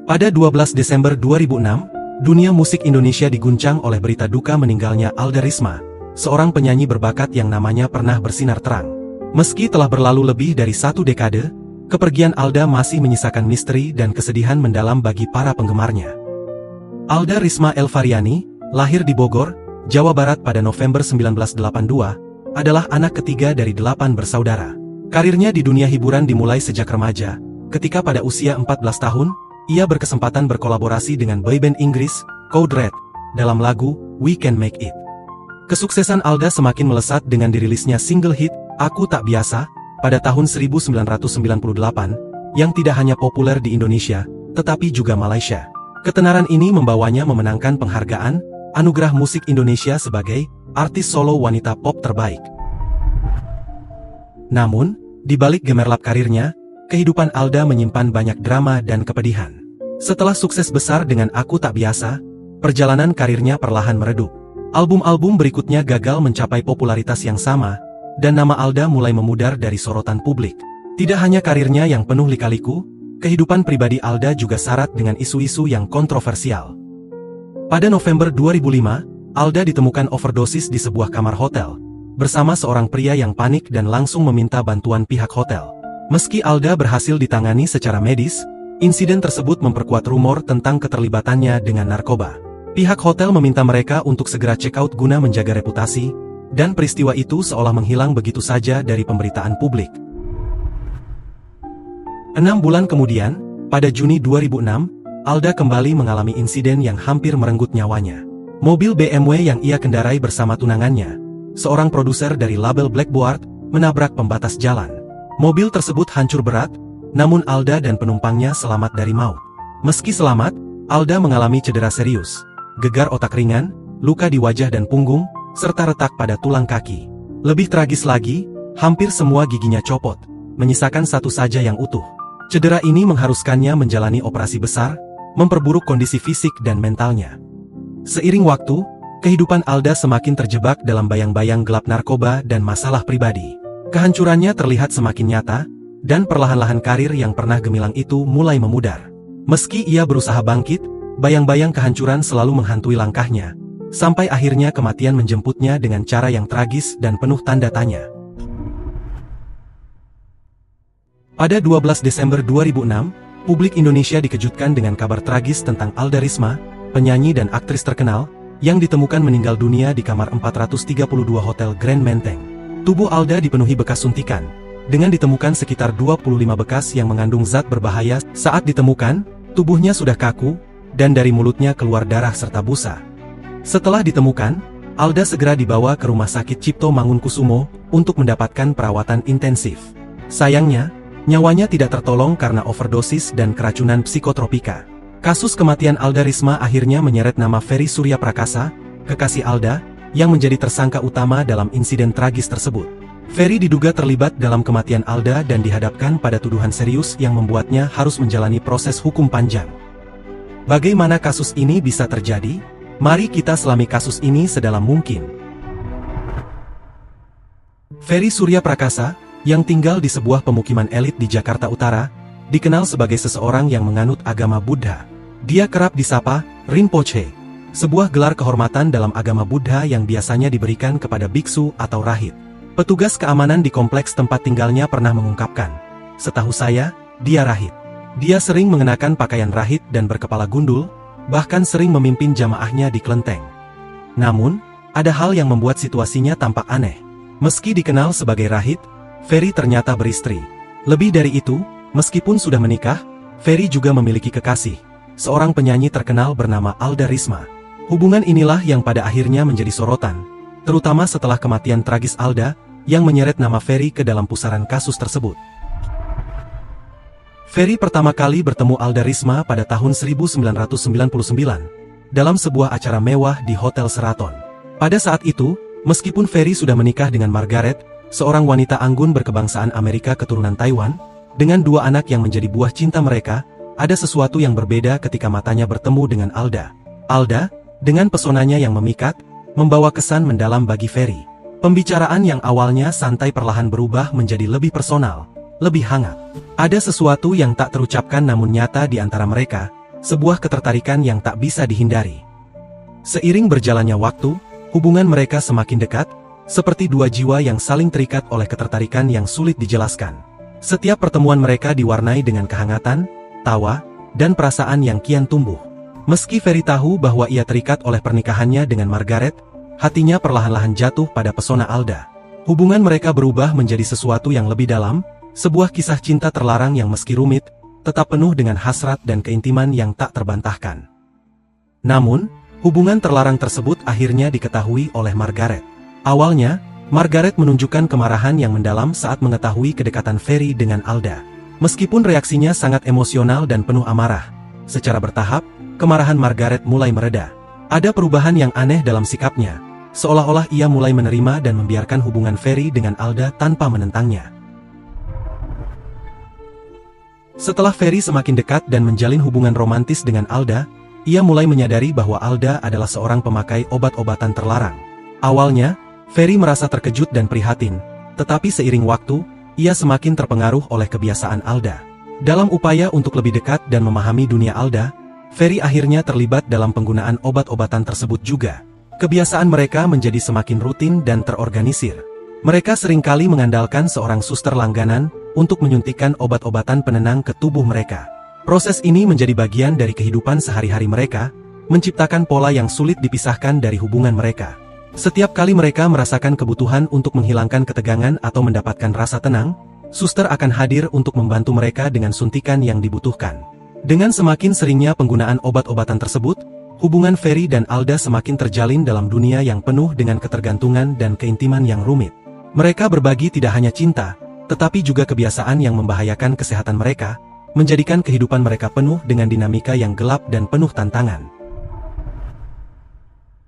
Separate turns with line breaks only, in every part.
Pada 12 Desember 2006, dunia musik Indonesia diguncang oleh berita duka meninggalnya Alda Risma, seorang penyanyi berbakat yang namanya pernah bersinar terang. Meski telah berlalu lebih dari 1 dekade, kepergian Alda masih menyisakan misteri dan kesedihan mendalam bagi para penggemarnya. Alda Risma Elvariani, lahir di Bogor, Jawa Barat pada November 1982, adalah anak ketiga dari 8 bersaudara. Karirnya di dunia hiburan dimulai sejak remaja, ketika pada usia 14 tahun, ia berkesempatan berkolaborasi dengan boyband Inggris, Code Red, dalam lagu We Can Make It. Kesuksesan Alda semakin melesat dengan dirilisnya single hit, Aku Tak Biasa, pada tahun 1998, yang tidak hanya populer di Indonesia, tetapi juga Malaysia. Ketenaran ini membawanya memenangkan penghargaan, Anugerah Musik Indonesia sebagai artis solo wanita pop terbaik. Namun, di balik gemerlap karirnya, kehidupan Alda menyimpan banyak drama dan kepedihan. Setelah sukses besar dengan Aku Tak Biasa, perjalanan karirnya perlahan meredup. Album-album berikutnya gagal mencapai popularitas yang sama, dan nama Alda mulai memudar dari sorotan publik. Tidak hanya karirnya yang penuh lika-liku, kehidupan pribadi Alda juga syarat dengan isu-isu yang kontroversial. Pada November 2005, Alda ditemukan overdosis di sebuah kamar hotel, bersama seorang pria yang panik dan langsung meminta bantuan pihak hotel. Meski Alda berhasil ditangani secara medis, insiden tersebut memperkuat rumor tentang keterlibatannya dengan narkoba. Pihak hotel meminta mereka untuk segera check out guna menjaga reputasi, dan peristiwa itu seolah menghilang begitu saja dari pemberitaan publik. 6 bulan kemudian, pada Juni 2006, Alda kembali mengalami insiden yang hampir merenggut nyawanya. Mobil BMW yang ia kendarai bersama tunangannya, seorang produser dari label Blackboard, menabrak pembatas jalan. Mobil tersebut hancur berat, namun Alda dan penumpangnya selamat dari maut. Meski selamat, Alda mengalami cedera serius, gegar otak ringan, luka di wajah dan punggung, serta retak pada tulang kaki. Lebih tragis lagi, hampir semua giginya copot, menyisakan satu saja yang utuh. Cedera ini mengharuskannya menjalani operasi besar, memperburuk kondisi fisik dan mentalnya. Seiring waktu, kehidupan Alda semakin terjebak dalam bayang-bayang gelap narkoba dan masalah pribadi. Kehancurannya terlihat semakin nyata, dan perlahan-lahan karir yang pernah gemilang itu mulai memudar. Meski ia berusaha bangkit, bayang-bayang kehancuran selalu menghantui langkahnya, sampai akhirnya kematian menjemputnya dengan cara yang tragis dan penuh tanda tanya. Pada 12 Desember 2006, publik Indonesia dikejutkan dengan kabar tragis tentang Alda Risma, penyanyi dan aktris terkenal, yang ditemukan meninggal dunia di kamar 432 Hotel Grand Menteng. Tubuh Alda dipenuhi bekas suntikan, dengan ditemukan sekitar 25 bekas yang mengandung zat berbahaya. Saat ditemukan, tubuhnya sudah kaku, dan dari mulutnya keluar darah serta busa. Setelah ditemukan, Alda segera dibawa ke Rumah Sakit Cipto Mangunkusumo untuk mendapatkan perawatan intensif. Sayangnya, nyawanya tidak tertolong karena overdosis dan keracunan psikotropika. Kasus kematian Alda Risma akhirnya menyeret nama Ferry Surya Prakasa, kekasih Alda, yang menjadi tersangka utama dalam insiden tragis tersebut. Ferry diduga terlibat dalam kematian Alda dan dihadapkan pada tuduhan serius yang membuatnya harus menjalani proses hukum panjang. Bagaimana kasus ini bisa terjadi? Mari kita selami kasus ini sedalam mungkin. Ferry Surya Prakasa, yang tinggal di sebuah pemukiman elit di Jakarta Utara, dikenal sebagai seseorang yang menganut agama Buddha. Dia kerap disapa Rinpoche, sebuah gelar kehormatan dalam agama Buddha yang biasanya diberikan kepada biksu atau rahib. Petugas keamanan di kompleks tempat tinggalnya pernah mengungkapkan, "Setahu saya, dia rahib." Dia sering mengenakan pakaian rahib dan berkepala gundul, bahkan sering memimpin jamaahnya di kelenteng. Namun, ada hal yang membuat situasinya tampak aneh. Meski dikenal sebagai rahib, Ferry ternyata beristri. Lebih dari itu, meskipun sudah menikah, Ferry juga memiliki kekasih, seorang penyanyi terkenal bernama Alda Risma. Hubungan inilah yang pada akhirnya menjadi sorotan, terutama setelah kematian tragis Alda, yang menyeret nama Ferry ke dalam pusaran kasus tersebut. Ferry pertama kali bertemu Alda Risma pada tahun 1999, dalam sebuah acara mewah di Hotel Sheraton. Pada saat itu, meskipun Ferry sudah menikah dengan Margaret, seorang wanita anggun berkebangsaan Amerika keturunan Taiwan, dengan 2 anak yang menjadi buah cinta mereka, ada sesuatu yang berbeda ketika matanya bertemu dengan Alda. Alda, dengan pesonanya yang memikat, membawa kesan mendalam bagi Ferry. Pembicaraan yang awalnya santai perlahan berubah menjadi lebih personal, lebih hangat. Ada sesuatu yang tak terucapkan namun nyata di antara mereka, sebuah ketertarikan yang tak bisa dihindari. Seiring berjalannya waktu, hubungan mereka semakin dekat, seperti dua jiwa yang saling terikat oleh ketertarikan yang sulit dijelaskan. Setiap pertemuan mereka diwarnai dengan kehangatan, tawa, dan perasaan yang kian tumbuh. Meski Ferry tahu bahwa ia terikat oleh pernikahannya dengan Margaret, hatinya perlahan-lahan jatuh pada pesona Alda. Hubungan mereka berubah menjadi sesuatu yang lebih dalam, sebuah kisah cinta terlarang yang meski rumit, tetap penuh dengan hasrat dan keintiman yang tak terbantahkan. Namun, hubungan terlarang tersebut akhirnya diketahui oleh Margaret. Awalnya, Margaret menunjukkan kemarahan yang mendalam saat mengetahui kedekatan Ferry dengan Alda. Meskipun reaksinya sangat emosional dan penuh amarah, secara bertahap, kemarahan Margaret mulai mereda. Ada perubahan yang aneh dalam sikapnya, seolah-olah ia mulai menerima dan membiarkan hubungan Ferry dengan Alda tanpa menentangnya. Setelah Ferry semakin dekat dan menjalin hubungan romantis dengan Alda, ia mulai menyadari bahwa Alda adalah seorang pemakai obat-obatan terlarang. Awalnya, Ferry merasa terkejut dan prihatin, tetapi seiring waktu, ia semakin terpengaruh oleh kebiasaan Alda. Dalam upaya untuk lebih dekat dan memahami dunia Alda, Ferry akhirnya terlibat dalam penggunaan obat-obatan tersebut juga. Kebiasaan mereka menjadi semakin rutin dan terorganisir. Mereka seringkali mengandalkan seorang suster langganan untuk menyuntikkan obat-obatan penenang ke tubuh mereka. Proses ini menjadi bagian dari kehidupan sehari-hari mereka, menciptakan pola yang sulit dipisahkan dari hubungan mereka. Setiap kali mereka merasakan kebutuhan untuk menghilangkan ketegangan atau mendapatkan rasa tenang, suster akan hadir untuk membantu mereka dengan suntikan yang dibutuhkan. Dengan semakin seringnya penggunaan obat-obatan tersebut, hubungan Ferry dan Alda semakin terjalin dalam dunia yang penuh dengan ketergantungan dan keintiman yang rumit. Mereka berbagi tidak hanya cinta, tetapi juga kebiasaan yang membahayakan kesehatan mereka, menjadikan kehidupan mereka penuh dengan dinamika yang gelap dan penuh tantangan.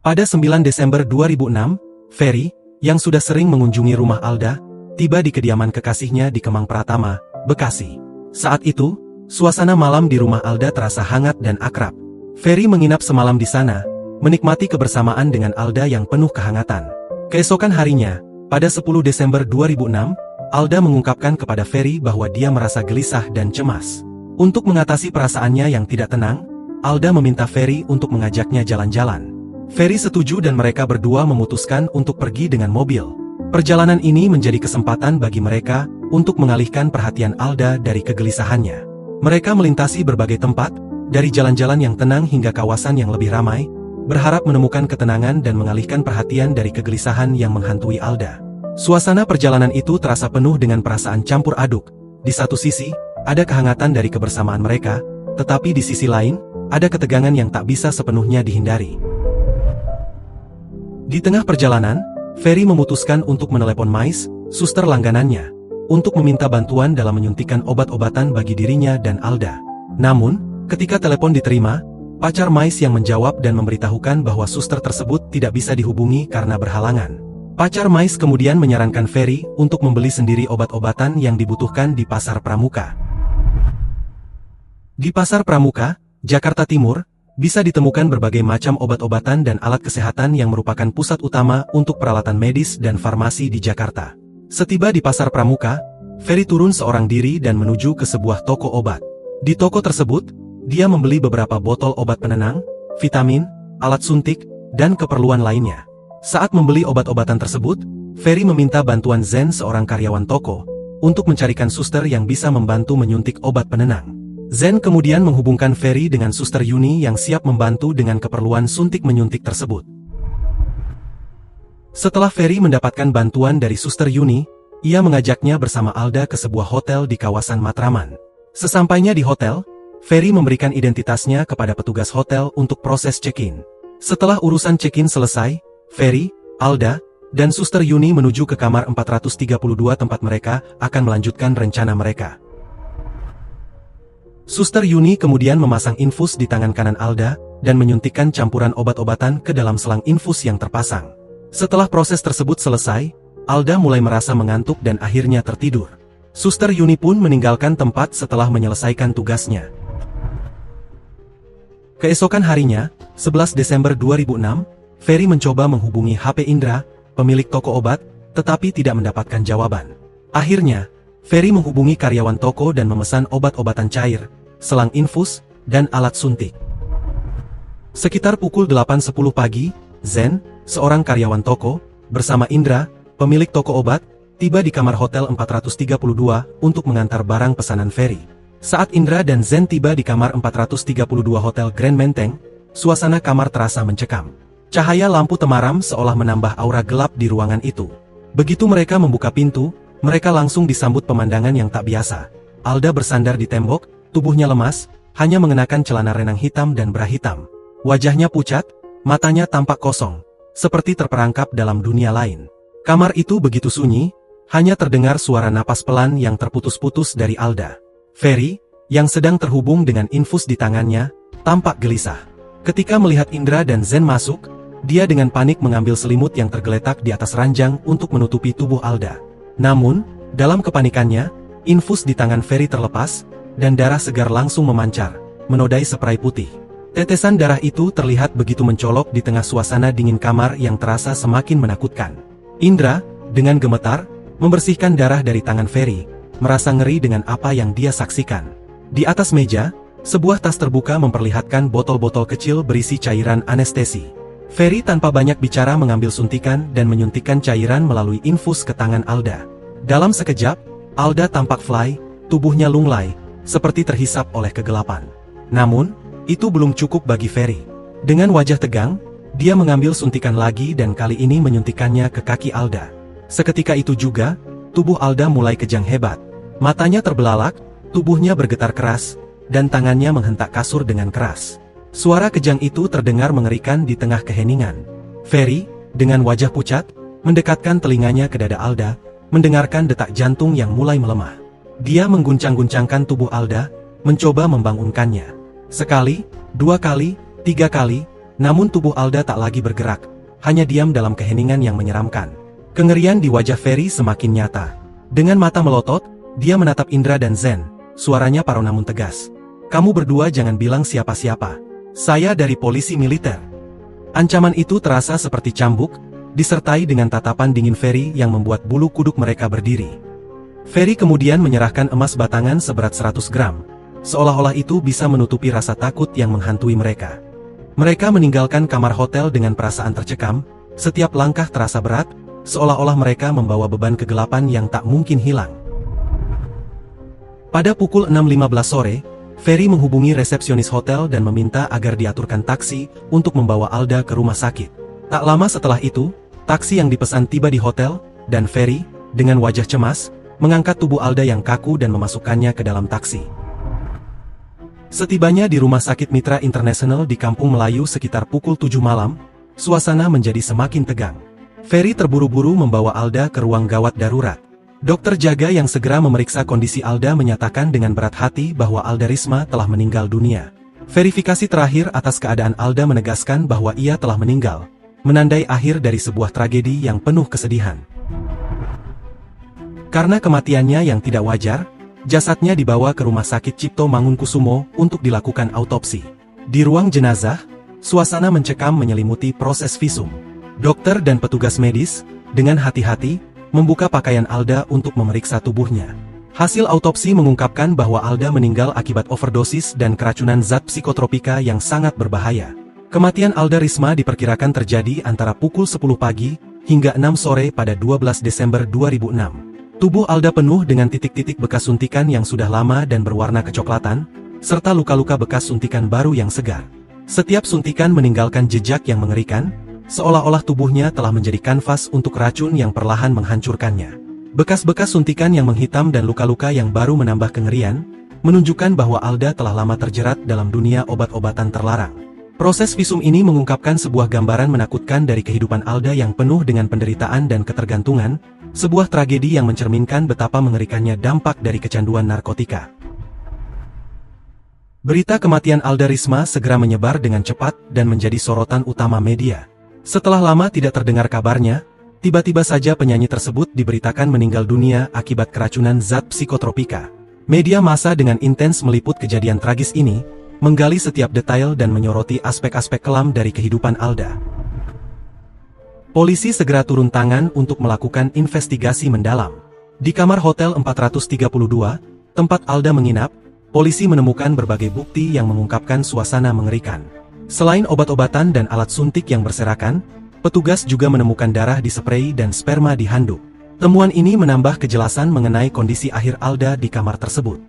Pada 9 Desember 2006, Ferry, yang sudah sering mengunjungi rumah Alda, tiba di kediaman kekasihnya di Kemang Pratama, Bekasi. Saat itu, suasana malam di rumah Alda terasa hangat dan akrab. Ferry menginap semalam di sana, menikmati kebersamaan dengan Alda yang penuh kehangatan. Keesokan harinya, pada 10 Desember 2006, Alda mengungkapkan kepada Ferry bahwa dia merasa gelisah dan cemas. Untuk mengatasi perasaannya yang tidak tenang, Alda meminta Ferry untuk mengajaknya jalan-jalan. Ferry setuju dan mereka berdua memutuskan untuk pergi dengan mobil. Perjalanan ini menjadi kesempatan bagi mereka untuk mengalihkan perhatian Alda dari kegelisahannya. Mereka melintasi berbagai tempat, dari jalan-jalan yang tenang hingga kawasan yang lebih ramai, berharap menemukan ketenangan dan mengalihkan perhatian dari kegelisahan yang menghantui Alda. Suasana perjalanan itu terasa penuh dengan perasaan campur aduk. Di satu sisi, ada kehangatan dari kebersamaan mereka, tetapi di sisi lain, ada ketegangan yang tak bisa sepenuhnya dihindari. Di tengah perjalanan, Ferry memutuskan untuk menelepon Mais, suster langganannya, untuk meminta bantuan dalam menyuntikkan obat-obatan bagi dirinya dan Alda. Namun, ketika telepon diterima, pacar Mais yang menjawab dan memberitahukan bahwa suster tersebut tidak bisa dihubungi karena berhalangan. Pacar Mais kemudian menyarankan Ferry untuk membeli sendiri obat-obatan yang dibutuhkan di Pasar Pramuka. Di Pasar Pramuka, Jakarta Timur, bisa ditemukan berbagai macam obat-obatan dan alat kesehatan yang merupakan pusat utama untuk peralatan medis dan farmasi di Jakarta. Setiba di Pasar Pramuka, Ferry turun seorang diri dan menuju ke sebuah toko obat. Di toko tersebut, dia membeli beberapa botol obat penenang, vitamin, alat suntik, dan keperluan lainnya. Saat membeli obat-obatan tersebut, Ferry meminta bantuan Zen, seorang karyawan toko, untuk mencarikan suster yang bisa membantu menyuntik obat penenang. Zen kemudian menghubungkan Ferry dengan suster Yuni yang siap membantu dengan keperluan suntik menyuntik tersebut. Setelah Ferry mendapatkan bantuan dari suster Yuni, ia mengajaknya bersama Alda ke sebuah hotel di kawasan Matraman. Sesampainya di hotel, Ferry memberikan identitasnya kepada petugas hotel untuk proses check-in. Setelah urusan check-in selesai, Ferry, Alda, dan suster Yuni menuju ke kamar 432 tempat mereka akan melanjutkan rencana mereka. Suster Yuni kemudian memasang infus di tangan kanan Alda, dan menyuntikkan campuran obat-obatan ke dalam selang infus yang terpasang. Setelah proses tersebut selesai, Alda mulai merasa mengantuk dan akhirnya tertidur. Suster Yuni pun meninggalkan tempat setelah menyelesaikan tugasnya. Keesokan harinya, 11 Desember 2006, Ferry mencoba menghubungi HP Indra, pemilik toko obat, tetapi tidak mendapatkan jawaban. Akhirnya, Ferry menghubungi karyawan toko dan memesan obat-obatan cair, selang infus, dan alat suntik. Sekitar pukul 8.10 pagi, Zen, seorang karyawan toko, bersama Indra, pemilik toko obat, tiba di kamar Hotel 432 untuk mengantar barang pesanan Ferry. Saat Indra dan Zen tiba di kamar 432 Hotel Grand Menteng, suasana kamar terasa mencekam. Cahaya lampu temaram seolah menambah aura gelap di ruangan itu. Begitu mereka membuka pintu, mereka langsung disambut pemandangan yang tak biasa. Alda bersandar di tembok, tubuhnya lemas, hanya mengenakan celana renang hitam dan bra hitam. Wajahnya pucat, matanya tampak kosong, seperti terperangkap dalam dunia lain. Kamar itu begitu sunyi, hanya terdengar suara napas pelan yang terputus-putus dari Alda. Ferry, yang sedang terhubung dengan infus di tangannya, tampak gelisah. Ketika melihat Indra dan Zen masuk, dia dengan panik mengambil selimut yang tergeletak di atas ranjang untuk menutupi tubuh Alda. Namun, dalam kepanikannya, infus di tangan Ferry terlepas, dan darah segar langsung memancar, menodai spray putih. Tetesan darah itu terlihat begitu mencolok di tengah suasana dingin kamar yang terasa semakin menakutkan. Indra, dengan gemetar, membersihkan darah dari tangan Ferry, merasa ngeri dengan apa yang dia saksikan. Di atas meja, sebuah tas terbuka memperlihatkan botol-botol kecil berisi cairan anestesi. Ferry tanpa banyak bicara mengambil suntikan dan menyuntikkan cairan melalui infus ke tangan Alda. Dalam sekejap, Alda tampak fly, tubuhnya lunglai, seperti terhisap oleh kegelapan. Namun, itu belum cukup bagi Ferry. Dengan wajah tegang, dia mengambil suntikan lagi dan kali ini menyuntikannya ke kaki Alda. Seketika itu juga, tubuh Alda mulai kejang hebat. Matanya terbelalak, tubuhnya bergetar keras, dan tangannya menghentak kasur dengan keras. Suara kejang itu terdengar mengerikan di tengah keheningan. Ferry, dengan wajah pucat, mendekatkan telinganya ke dada Alda, mendengarkan detak jantung yang mulai melemah. Dia mengguncang-guncangkan tubuh Alda, mencoba membangunkannya. Sekali, dua kali, tiga kali, namun tubuh Alda tak lagi bergerak, hanya diam dalam keheningan yang menyeramkan. Kengerian di wajah Ferry semakin nyata. Dengan mata melotot, dia menatap Indra dan Zen, suaranya parau namun tegas. "Kamu berdua jangan bilang siapa-siapa. Saya dari polisi militer." Ancaman itu terasa seperti cambuk, disertai dengan tatapan dingin Ferry yang membuat bulu kuduk mereka berdiri. Ferry kemudian menyerahkan emas batangan seberat 100 gram, seolah-olah itu bisa menutupi rasa takut yang menghantui mereka. Mereka meninggalkan kamar hotel dengan perasaan tercekam, setiap langkah terasa berat, seolah-olah mereka membawa beban kegelapan yang tak mungkin hilang. Pada pukul 6.15 sore, Ferry menghubungi resepsionis hotel dan meminta agar diaturkan taksi untuk membawa Alda ke rumah sakit. Tak lama setelah itu, taksi yang dipesan tiba di hotel, dan Ferry, dengan wajah cemas, mengangkat tubuh Alda yang kaku dan memasukkannya ke dalam taksi. Setibanya di Rumah Sakit Mitra Internasional di Kampung Melayu sekitar pukul 7 malam, suasana menjadi semakin tegang. Ferry terburu-buru membawa Alda ke ruang gawat darurat. Dokter jaga yang segera memeriksa kondisi Alda menyatakan dengan berat hati bahwa Alda Risma telah meninggal dunia. Verifikasi terakhir atas keadaan Alda menegaskan bahwa ia telah meninggal, menandai akhir dari sebuah tragedi yang penuh kesedihan. Karena kematiannya yang tidak wajar, jasadnya dibawa ke Rumah Sakit Cipto Mangunkusumo untuk dilakukan autopsi. Di ruang jenazah, suasana mencekam menyelimuti proses visum. Dokter dan petugas medis, dengan hati-hati, membuka pakaian Alda untuk memeriksa tubuhnya. Hasil autopsi mengungkapkan bahwa Alda meninggal akibat overdosis dan keracunan zat psikotropika yang sangat berbahaya. Kematian Alda Risma diperkirakan terjadi antara pukul 10 pagi hingga 6 sore pada 12 Desember 2006. Tubuh Alda penuh dengan titik-titik bekas suntikan yang sudah lama dan berwarna kecoklatan, serta luka-luka bekas suntikan baru yang segar. Setiap suntikan meninggalkan jejak yang mengerikan, seolah-olah tubuhnya telah menjadi kanvas untuk racun yang perlahan menghancurkannya. Bekas-bekas suntikan yang menghitam dan luka-luka yang baru menambah kengerian, menunjukkan bahwa Alda telah lama terjerat dalam dunia obat-obatan terlarang. Proses visum ini mengungkapkan sebuah gambaran menakutkan dari kehidupan Alda yang penuh dengan penderitaan dan ketergantungan, sebuah tragedi yang mencerminkan betapa mengerikannya dampak dari kecanduan narkotika. Berita kematian Alda Risma segera menyebar dengan cepat dan menjadi sorotan utama media. Setelah lama tidak terdengar kabarnya, tiba-tiba saja penyanyi tersebut diberitakan meninggal dunia akibat keracunan zat psikotropika. Media massa dengan intens meliput kejadian tragis ini, menggali setiap detail dan menyoroti aspek-aspek kelam dari kehidupan Alda. Polisi segera turun tangan untuk melakukan investigasi mendalam. Di kamar Hotel 432, tempat Alda menginap, polisi menemukan berbagai bukti yang mengungkapkan suasana mengerikan. Selain obat-obatan dan alat suntik yang berserakan, petugas juga menemukan darah di sprei dan sperma di handuk. Temuan ini menambah kejelasan mengenai kondisi akhir Alda di kamar tersebut.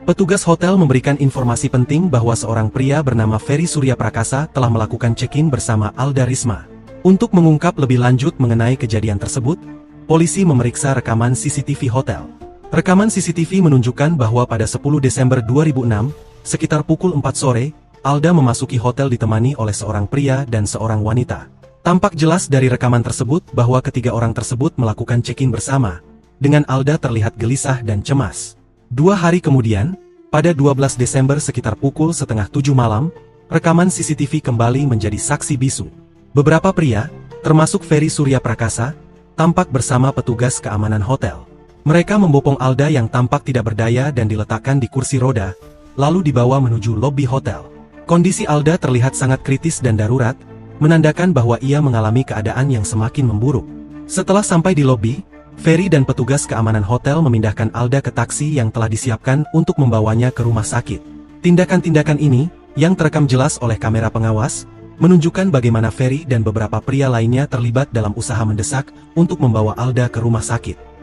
Petugas hotel memberikan informasi penting bahwa seorang pria bernama Ferry Surya Prakasa telah melakukan check-in bersama Alda Risma. Untuk mengungkap lebih lanjut mengenai kejadian tersebut, polisi memeriksa rekaman CCTV hotel. Rekaman CCTV menunjukkan bahwa pada 10 Desember 2006, sekitar pukul 4 sore, Alda memasuki hotel ditemani oleh seorang pria dan seorang wanita. Tampak jelas dari rekaman tersebut bahwa ketiga orang tersebut melakukan check-in bersama, dengan Alda terlihat gelisah dan cemas. 2 hari kemudian, pada 12 Desember sekitar pukul setengah 7 malam, rekaman CCTV kembali menjadi saksi bisu. Beberapa pria, termasuk Ferry Surya Prakasa, tampak bersama petugas keamanan hotel. Mereka membopong Alda yang tampak tidak berdaya dan diletakkan di kursi roda, lalu dibawa menuju lobi hotel. Kondisi Alda terlihat sangat kritis dan darurat, menandakan bahwa ia mengalami keadaan yang semakin memburuk. Setelah sampai di lobi, Ferry dan petugas keamanan hotel memindahkan Alda ke taksi yang telah disiapkan untuk membawanya ke rumah sakit. Tindakan-tindakan ini, yang terekam jelas oleh kamera pengawas, menunjukkan bagaimana Ferry dan beberapa pria lainnya terlibat dalam usaha mendesak untuk membawa Alda ke rumah sakit.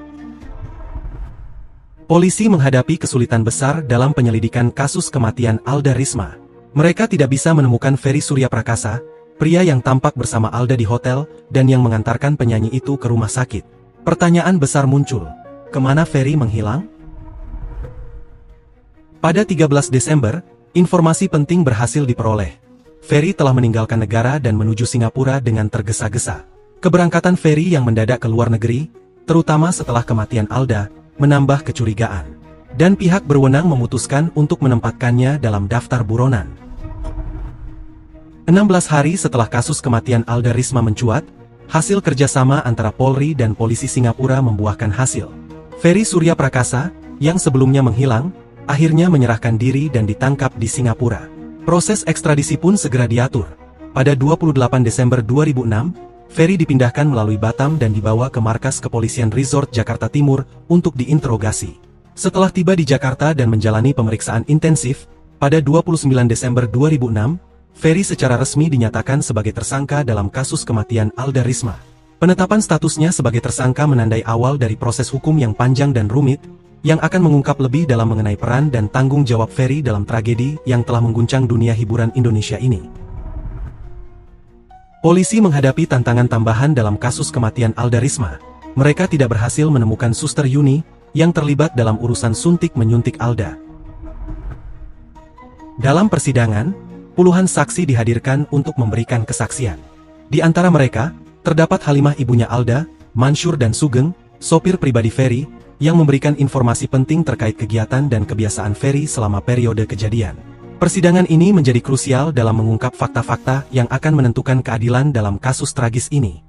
Polisi menghadapi kesulitan besar dalam penyelidikan kasus kematian Alda Risma. Mereka tidak bisa menemukan Ferry Surya Prakasa, pria yang tampak bersama Alda di hotel, dan yang mengantarkan penyanyi itu ke rumah sakit. Pertanyaan besar muncul, kemana Ferry menghilang? Pada 13 Desember, informasi penting berhasil diperoleh. Ferry telah meninggalkan negara dan menuju Singapura dengan tergesa-gesa. Keberangkatan Ferry yang mendadak ke luar negeri, terutama setelah kematian Alda, menambah kecurigaan. Dan pihak berwenang memutuskan untuk menempatkannya dalam daftar buronan. 16 hari setelah kasus kematian Alda Risma mencuat, hasil kerjasama antara Polri dan polisi Singapura membuahkan hasil. Ferry Surya Prakasa, yang sebelumnya menghilang, akhirnya menyerahkan diri dan ditangkap di Singapura. Proses ekstradisi pun segera diatur. Pada 28 Desember 2006, Ferry dipindahkan melalui Batam dan dibawa ke markas kepolisian Resort Jakarta Timur untuk diinterogasi. Setelah tiba di Jakarta dan menjalani pemeriksaan intensif, pada 29 Desember 2006, Ferry secara resmi dinyatakan sebagai tersangka dalam kasus kematian Alda Risma. Penetapan statusnya sebagai tersangka menandai awal dari proses hukum yang panjang dan rumit, yang akan mengungkap lebih dalam mengenai peran dan tanggung jawab Ferry dalam tragedi yang telah mengguncang dunia hiburan Indonesia ini. Polisi menghadapi tantangan tambahan dalam kasus kematian Alda Risma. Mereka tidak berhasil menemukan Suster Yuni, yang terlibat dalam urusan suntik menyuntik Alda. Dalam persidangan, puluhan saksi dihadirkan untuk memberikan kesaksian. Di antara mereka, terdapat Halimah ibunya Alda, Mansur dan Sugeng, sopir pribadi Ferry, yang memberikan informasi penting terkait kegiatan dan kebiasaan Ferry selama periode kejadian. Persidangan ini menjadi krusial dalam mengungkap fakta-fakta yang akan menentukan keadilan dalam kasus tragis ini.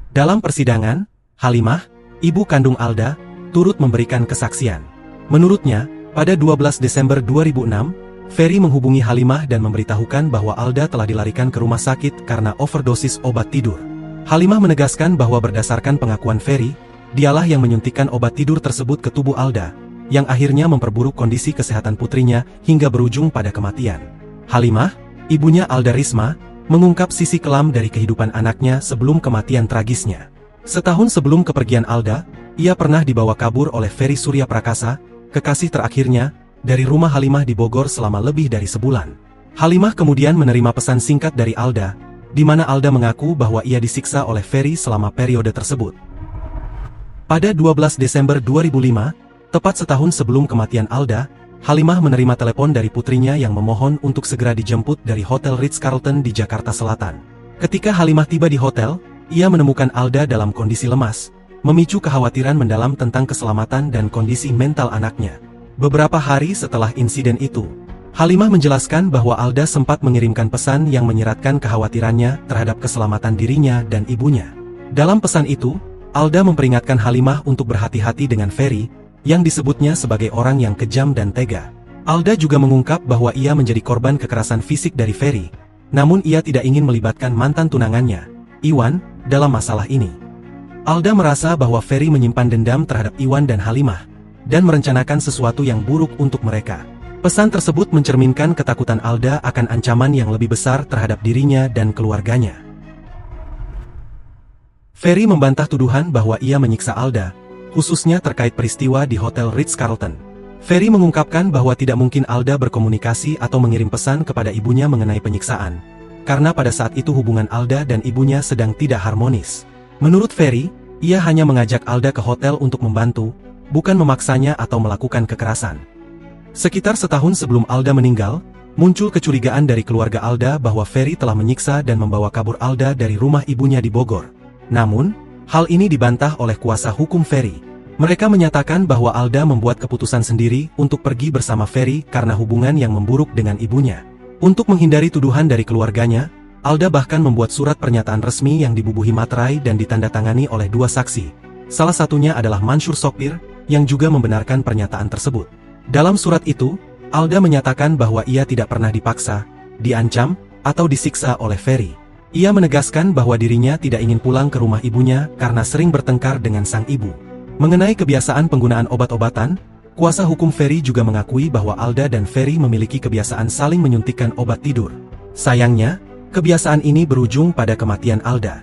Dalam persidangan, Halimah, ibu kandung Alda, turut memberikan kesaksian. Menurutnya, pada 12 Desember 2006, Ferry menghubungi Halimah dan memberitahukan bahwa Alda telah dilarikan ke rumah sakit karena overdosis obat tidur. Halimah menegaskan bahwa berdasarkan pengakuan Ferry, dialah yang menyuntikkan obat tidur tersebut ke tubuh Alda, yang akhirnya memperburuk kondisi kesehatan putrinya hingga berujung pada kematian. Halimah, ibunya Alda Risma, mengungkap sisi kelam dari kehidupan anaknya sebelum kematian tragisnya. Setahun sebelum kepergian Alda, ia pernah dibawa kabur oleh Ferry Surya Prakasa, kekasih terakhirnya, dari rumah Halimah di Bogor selama lebih dari sebulan. Halimah kemudian menerima pesan singkat dari Alda, di mana Alda mengaku bahwa ia disiksa oleh Ferry selama periode tersebut. Pada 12 Desember 2005, tepat setahun sebelum kematian Alda, Halimah menerima telepon dari putrinya yang memohon untuk segera dijemput dari Hotel Ritz-Carlton di Jakarta Selatan. Ketika Halimah tiba di hotel, ia menemukan Alda dalam kondisi lemas, memicu kekhawatiran mendalam tentang keselamatan dan kondisi mental anaknya. Beberapa hari setelah insiden itu, Halimah menjelaskan bahwa Alda sempat mengirimkan pesan yang menyiratkan kekhawatirannya terhadap keselamatan dirinya dan ibunya. Dalam pesan itu, Alda memperingatkan Halimah untuk berhati-hati dengan Ferry, yang disebutnya sebagai orang yang kejam dan tega. Alda juga mengungkap bahwa ia menjadi korban kekerasan fisik dari Ferry, namun ia tidak ingin melibatkan mantan tunangannya, Iwan, dalam masalah ini. Alda merasa bahwa Ferry menyimpan dendam terhadap Iwan dan Halimah, dan merencanakan sesuatu yang buruk untuk mereka. Pesan tersebut mencerminkan ketakutan Alda akan ancaman yang lebih besar terhadap dirinya dan keluarganya. Ferry membantah tuduhan bahwa ia menyiksa Alda, khususnya terkait peristiwa di Hotel Ritz-Carlton. Ferry mengungkapkan bahwa tidak mungkin Alda berkomunikasi atau mengirim pesan kepada ibunya mengenai penyiksaan, karena pada saat itu hubungan Alda dan ibunya sedang tidak harmonis. Menurut Ferry, ia hanya mengajak Alda ke hotel untuk membantu, bukan memaksanya atau melakukan kekerasan. Sekitar setahun sebelum Alda meninggal, muncul kecurigaan dari keluarga Alda bahwa Ferry telah menyiksa dan membawa kabur Alda dari rumah ibunya di Bogor. Namun, hal ini dibantah oleh kuasa hukum Ferry. Mereka menyatakan bahwa Alda membuat keputusan sendiri untuk pergi bersama Ferry karena hubungan yang memburuk dengan ibunya. Untuk menghindari tuduhan dari keluarganya, Alda bahkan membuat surat pernyataan resmi yang dibubuhi materai dan ditandatangani oleh dua saksi. Salah satunya adalah Mansyur Sopir, yang juga membenarkan pernyataan tersebut. Dalam surat itu, Alda menyatakan bahwa ia tidak pernah dipaksa, diancam, atau disiksa oleh Ferry. Ia menegaskan bahwa dirinya tidak ingin pulang ke rumah ibunya karena sering bertengkar dengan sang ibu. Mengenai kebiasaan penggunaan obat-obatan, kuasa hukum Ferry juga mengakui bahwa Alda dan Ferry memiliki kebiasaan saling menyuntikkan obat tidur. Sayangnya, kebiasaan ini berujung pada kematian Alda.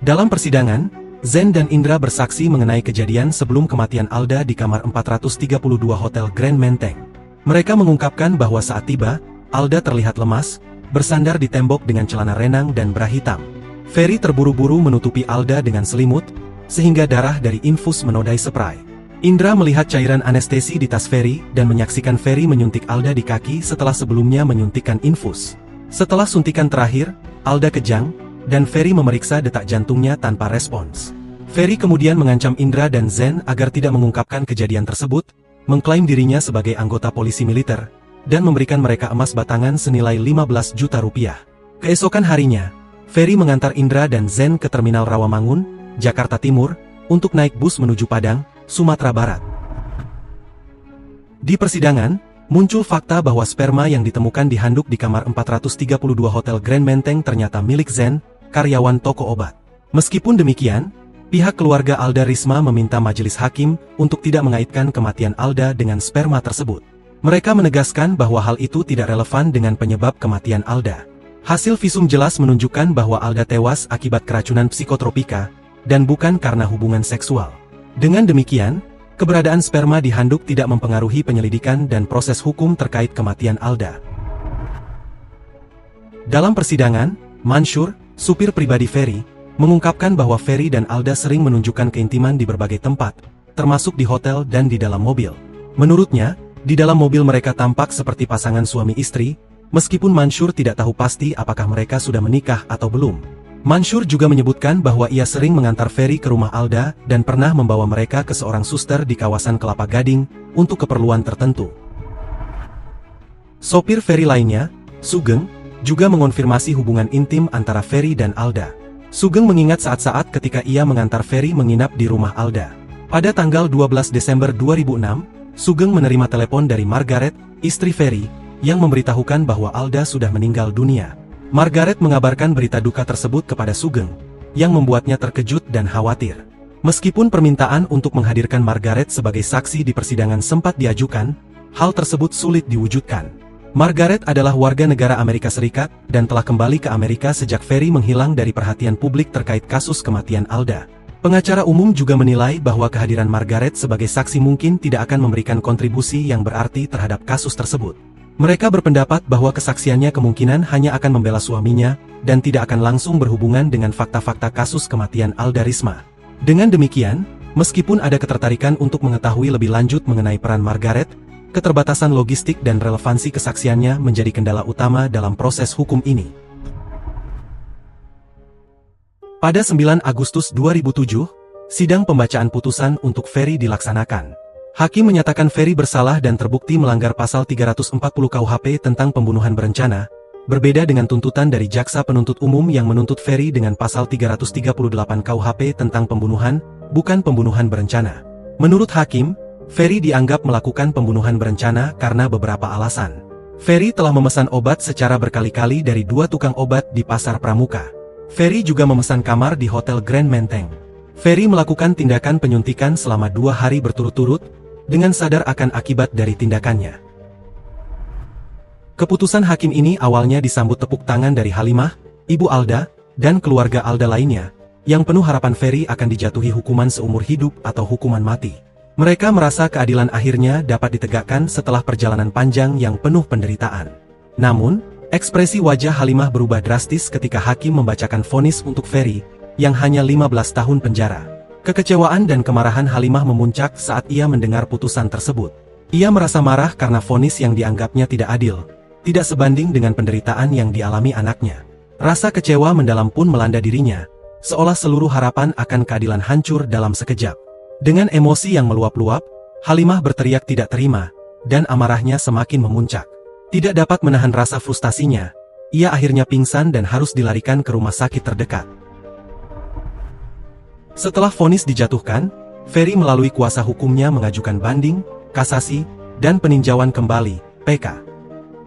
Dalam persidangan, Zen dan Indra bersaksi mengenai kejadian sebelum kematian Alda di kamar 432 Hotel Grand Menteng. Mereka mengungkapkan bahwa saat tiba, Alda terlihat lemas, bersandar di tembok dengan celana renang dan bra hitam. Ferry terburu-buru menutupi Alda dengan selimut, sehingga darah dari infus menodai spray. Indra melihat cairan anestesi di tas Ferry dan menyaksikan Ferry menyuntik Alda di kaki setelah sebelumnya menyuntikkan infus. Setelah suntikan terakhir, Alda kejang, dan Ferry memeriksa detak jantungnya tanpa respons. Ferry kemudian mengancam Indra dan Zen agar tidak mengungkapkan kejadian tersebut, mengklaim dirinya sebagai anggota polisi militer, dan memberikan mereka emas batangan senilai 15 juta rupiah. Keesokan harinya, Ferry mengantar Indra dan Zen ke Terminal Rawamangun, Jakarta Timur, untuk naik bus menuju Padang, Sumatera Barat. Di persidangan, muncul fakta bahwa sperma yang ditemukan di handuk di kamar 432 Hotel Grand Menteng ternyata milik Zen, karyawan toko obat. Meskipun demikian, pihak keluarga Alda Risma meminta majelis hakim untuk tidak mengaitkan kematian Alda dengan sperma tersebut. Mereka menegaskan bahwa hal itu tidak relevan dengan penyebab kematian Alda. Hasil visum jelas menunjukkan bahwa Alda tewas akibat keracunan psikotropika, dan bukan karena hubungan seksual. Dengan demikian, keberadaan sperma di handuk tidak mempengaruhi penyelidikan dan proses hukum terkait kematian Alda. Dalam persidangan, Mansyur, supir pribadi Ferry, mengungkapkan bahwa Ferry dan Alda sering menunjukkan keintiman di berbagai tempat, termasuk di hotel dan di dalam mobil. Menurutnya, di dalam mobil mereka tampak seperti pasangan suami istri, meskipun Mansyur tidak tahu pasti apakah mereka sudah menikah atau belum. Mansyur juga menyebutkan bahwa ia sering mengantar Ferry ke rumah Alda dan pernah membawa mereka ke seorang suster di kawasan Kelapa Gading untuk keperluan tertentu. Sopir Ferry lainnya, Sugeng, juga mengonfirmasi hubungan intim antara Ferry dan Alda. Sugeng mengingat saat-saat ketika ia mengantar Ferry menginap di rumah Alda. Pada tanggal 12 Desember 2006, Sugeng menerima telepon dari Margaret, istri Ferry, yang memberitahukan bahwa Alda sudah meninggal dunia. Margaret mengabarkan berita duka tersebut kepada Sugeng, yang membuatnya terkejut dan khawatir. Meskipun permintaan untuk menghadirkan Margaret sebagai saksi di persidangan sempat diajukan, hal tersebut sulit diwujudkan. Margaret adalah warga negara Amerika Serikat dan telah kembali ke Amerika sejak Ferry menghilang dari perhatian publik terkait kasus kematian Alda. Pengacara umum juga menilai bahwa kehadiran Margaret sebagai saksi mungkin tidak akan memberikan kontribusi yang berarti terhadap kasus tersebut. Mereka berpendapat bahwa kesaksiannya kemungkinan hanya akan membela suaminya dan tidak akan langsung berhubungan dengan fakta-fakta kasus kematian Alda Risma. Dengan demikian, meskipun ada ketertarikan untuk mengetahui lebih lanjut mengenai peran Margaret, keterbatasan logistik dan relevansi kesaksiannya menjadi kendala utama dalam proses hukum ini. Pada 9 Agustus 2007, sidang pembacaan putusan untuk Ferry dilaksanakan. Hakim menyatakan Ferry bersalah dan terbukti melanggar pasal 340 KUHP tentang pembunuhan berencana, berbeda dengan tuntutan dari jaksa penuntut umum yang menuntut Ferry dengan pasal 338 KUHP tentang pembunuhan, bukan pembunuhan berencana. Menurut hakim, Ferry dianggap melakukan pembunuhan berencana karena beberapa alasan. Ferry telah memesan obat secara berkali-kali dari 2 tukang obat di Pasar Pramuka. Ferry juga memesan kamar di Hotel Grand Menteng. Ferry melakukan tindakan penyuntikan selama 2 hari berturut-turut, dengan sadar akan akibat dari tindakannya. Keputusan hakim ini awalnya disambut tepuk tangan dari Halimah, Ibu Alda, dan keluarga Alda lainnya, yang penuh harapan Ferry akan dijatuhi hukuman seumur hidup atau hukuman mati. Mereka merasa keadilan akhirnya dapat ditegakkan setelah perjalanan panjang yang penuh penderitaan. Namun, ekspresi wajah Halimah berubah drastis ketika hakim membacakan vonis untuk Ferry, yang hanya 15 tahun penjara. Kekecewaan dan kemarahan Halimah memuncak saat ia mendengar putusan tersebut. Ia merasa marah karena vonis yang dianggapnya tidak adil, tidak sebanding dengan penderitaan yang dialami anaknya. Rasa kecewa mendalam pun melanda dirinya, seolah seluruh harapan akan keadilan hancur dalam sekejap. Dengan emosi yang meluap-luap, Halimah berteriak tidak terima, dan amarahnya semakin memuncak. Tidak dapat menahan rasa frustasinya, ia akhirnya pingsan dan harus dilarikan ke rumah sakit terdekat. Setelah vonis dijatuhkan, Ferry melalui kuasa hukumnya mengajukan banding, kasasi, dan peninjauan kembali, PK.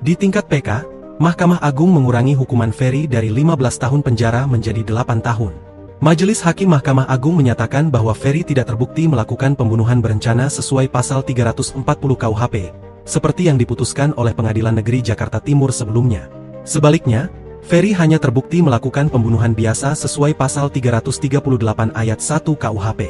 Di tingkat PK, Mahkamah Agung mengurangi hukuman Ferry dari 15 tahun penjara menjadi 8 tahun. Majelis Hakim Mahkamah Agung menyatakan bahwa Ferry tidak terbukti melakukan pembunuhan berencana sesuai pasal 340 KUHP, seperti yang diputuskan oleh Pengadilan Negeri Jakarta Timur sebelumnya. Sebaliknya, Ferry hanya terbukti melakukan pembunuhan biasa sesuai pasal 338 ayat 1 KUHP.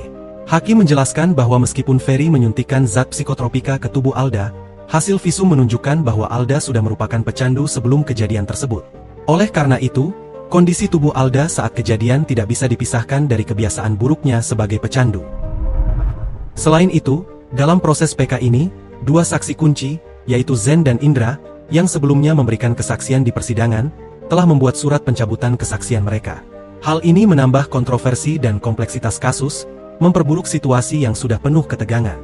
Hakim menjelaskan bahwa meskipun Ferry menyuntikkan zat psikotropika ke tubuh Alda, hasil visum menunjukkan bahwa Alda sudah merupakan pecandu sebelum kejadian tersebut. Oleh karena itu, kondisi tubuh Alda saat kejadian tidak bisa dipisahkan dari kebiasaan buruknya sebagai pecandu. Selain itu, dalam proses PK ini, 2 saksi kunci, yaitu Zen dan Indra, yang sebelumnya memberikan kesaksian di persidangan, telah membuat surat pencabutan kesaksian mereka. Hal ini menambah kontroversi dan kompleksitas kasus, memperburuk situasi yang sudah penuh ketegangan.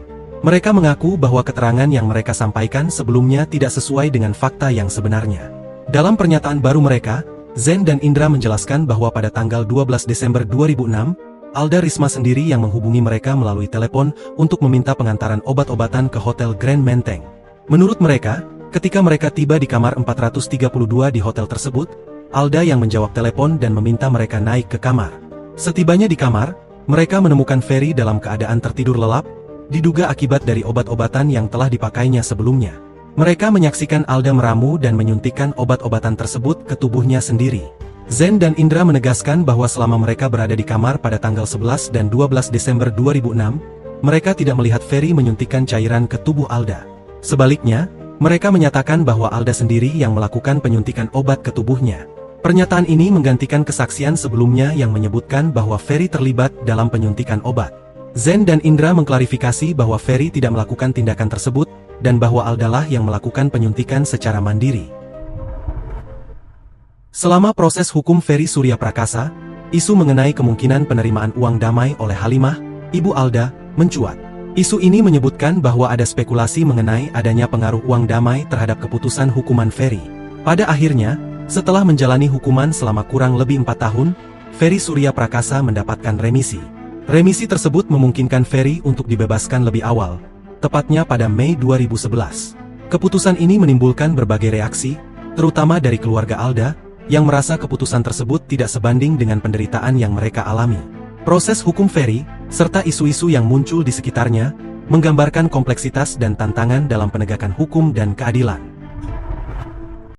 Mereka mengaku bahwa keterangan yang mereka sampaikan sebelumnya tidak sesuai dengan fakta yang sebenarnya. Dalam pernyataan baru mereka, Zen dan Indra menjelaskan bahwa pada tanggal 12 Desember 2006, Alda Risma sendiri yang menghubungi mereka melalui telepon untuk meminta pengantaran obat-obatan ke Hotel Grand Menteng. Menurut mereka, ketika mereka tiba di kamar 432 di hotel tersebut, Alda yang menjawab telepon dan meminta mereka naik ke kamar. Setibanya di kamar, mereka menemukan Ferry dalam keadaan tertidur lelap, diduga akibat dari obat-obatan yang telah dipakainya sebelumnya. Mereka menyaksikan Alda meramu dan menyuntikkan obat-obatan tersebut ke tubuhnya sendiri. Zen dan Indra menegaskan bahwa selama mereka berada di kamar pada tanggal 11 dan 12 Desember 2006, mereka tidak melihat Ferry menyuntikkan cairan ke tubuh Alda. Sebaliknya, mereka menyatakan bahwa Alda sendiri yang melakukan penyuntikan obat ke tubuhnya. Pernyataan ini menggantikan kesaksian sebelumnya yang menyebutkan bahwa Ferry terlibat dalam penyuntikan obat. Zen dan Indra mengklarifikasi bahwa Ferry tidak melakukan tindakan tersebut, dan bahwa Alda lah yang melakukan penyuntikan secara mandiri. Selama proses hukum Ferry Surya Prakasa, isu mengenai kemungkinan penerimaan uang damai oleh Halimah, Ibu Alda, mencuat. Isu ini menyebutkan bahwa ada spekulasi mengenai adanya pengaruh uang damai terhadap keputusan hukuman Ferry. Pada akhirnya, setelah menjalani hukuman selama kurang lebih 4 tahun, Ferry Surya Prakasa mendapatkan remisi. Remisi tersebut memungkinkan Ferry untuk dibebaskan lebih awal, tepatnya pada Mei 2011. Keputusan ini menimbulkan berbagai reaksi, terutama dari keluarga Alda, yang merasa keputusan tersebut tidak sebanding dengan penderitaan yang mereka alami. Proses hukum Ferry, serta isu-isu yang muncul di sekitarnya, menggambarkan kompleksitas dan tantangan dalam penegakan hukum dan keadilan.